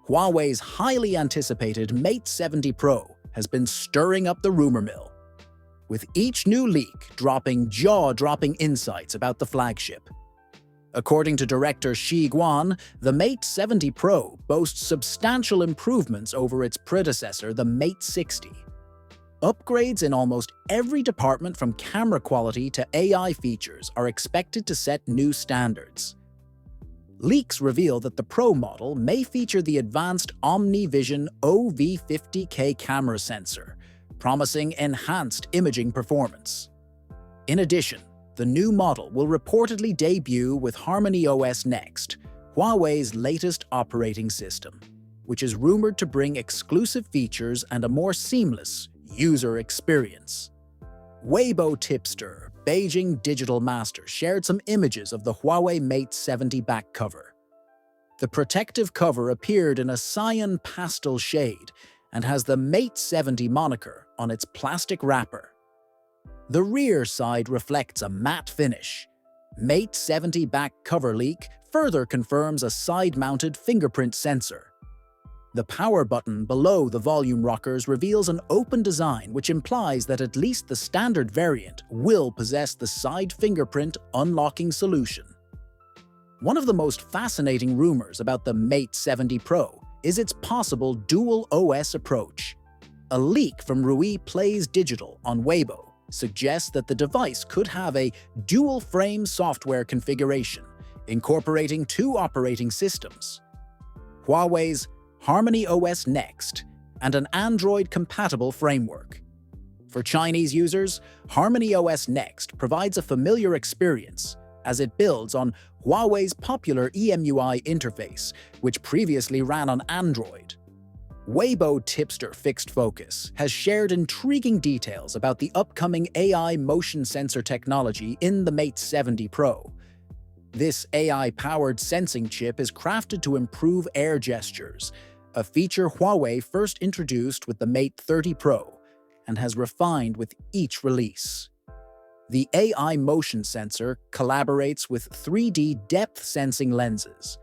Huawei's highly anticipated Mate 70 Pro has been stirring up the rumor mill, with each new leak dropping jaw-dropping insights about the flagship. According to director Shi Guan, the Mate 70 Pro boasts substantial improvements over its predecessor, the Mate 60. Upgrades in almost every department from camera quality to AI features are expected to set new standards. Leaks reveal that the Pro model may feature the advanced OmniVision OV50K camera sensor, promising enhanced imaging performance. In addition, the new model will reportedly debut with HarmonyOS Next, Huawei's latest operating system, which is rumored to bring exclusive features and a more seamless user experience. Weibo tipster Beijing Digital Master shared some images of the Huawei Mate 70 back cover. The protective cover appeared in a cyan pastel shade and has the Mate 70 moniker on its plastic wrapper. The rear side reflects a matte finish. Mate 70 back cover leak further confirms a side-mounted fingerprint sensor. The power button below the volume rockers reveals an open design, which implies that at least the standard variant will possess the side fingerprint unlocking solution. One of the most fascinating rumors about the Mate 70 Pro is its possible dual OS approach. A leak from Rui Plays Digital on Weibo suggests that the device could have a dual-frame software configuration, incorporating two operating systems: Huawei's HarmonyOS Next and an Android-compatible framework. For Chinese users, HarmonyOS Next provides a familiar experience as it builds on Huawei's popular EMUI interface, which previously ran on Android. Weibo tipster Fixed Focus has shared intriguing details about the upcoming AI motion sensor technology in the Mate 70 Pro. This AI-powered sensing chip is crafted to improve air gestures, a feature Huawei first introduced with the Mate 30 Pro and has refined with each release. The AI motion sensor collaborates with 3D depth sensing lenses,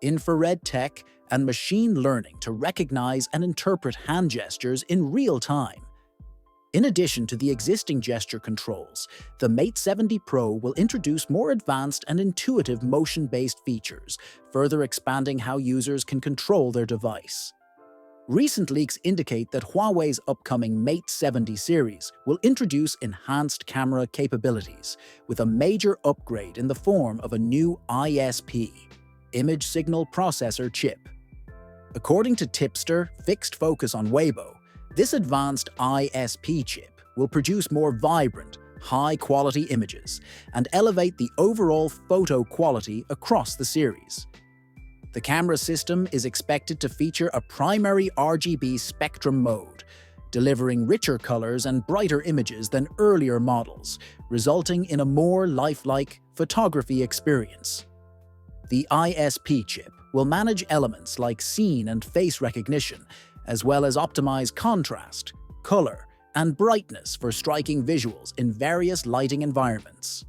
infrared tech, and machine learning to recognize and interpret hand gestures in real time. In addition to the existing gesture controls, the Mate 70 Pro will introduce more advanced and intuitive motion-based features, further expanding how users can control their device. Recent leaks indicate that Huawei's upcoming Mate 70 series will introduce enhanced camera capabilities, with a major upgrade in the form of a new ISP, Image Signal Processor chip. According to tipster Fixed Focus on Weibo, this advanced ISP chip will produce more vibrant, high-quality images and elevate the overall photo quality across the series. The camera system is expected to feature a primary RGB spectrum mode, delivering richer colors and brighter images than earlier models, resulting in a more lifelike photography experience. The ISP chip will manage elements like scene and face recognition, as well as optimize contrast, color, and brightness for striking visuals in various lighting environments.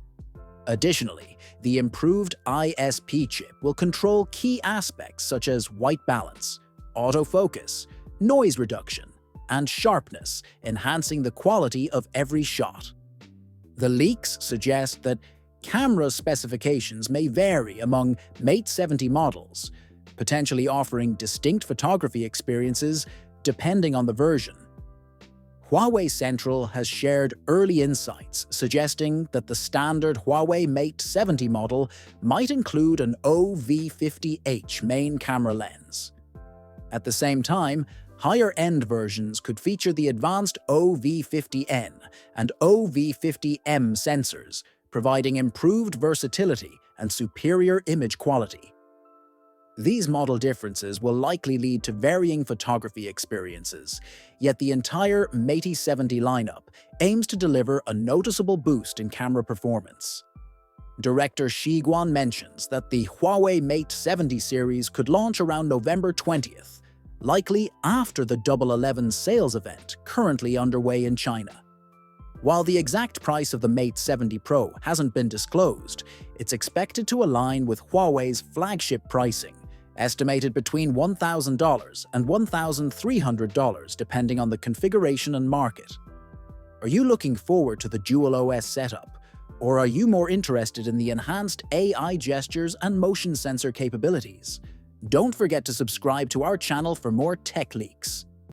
Additionally, the improved ISP chip will control key aspects such as white balance, autofocus, noise reduction, and sharpness, enhancing the quality of every shot. The leaks suggest that camera specifications may vary among Mate 70 models, potentially offering distinct photography experiences depending on the version. Huawei Central has shared early insights suggesting that the standard Huawei Mate 70 model might include an OV50H main camera lens. At the same time, higher-end versions could feature the advanced OV50N and OV50M sensors, providing improved versatility and superior image quality. These model differences will likely lead to varying photography experiences, yet the entire Mate 70 lineup aims to deliver a noticeable boost in camera performance. Director Shi Guan mentions that the Huawei Mate 70 series could launch around November 20th, likely after the Double 11 sales event currently underway in China. While the exact price of the Mate 70 Pro hasn't been disclosed, it's expected to align with Huawei's flagship pricing, estimated between $1,000 and $1,300 depending on the configuration and market. Are you looking forward to the dual OS setup, or are you more interested in the enhanced AI gestures and motion sensor capabilities? Don't forget to subscribe to our channel for more tech leaks.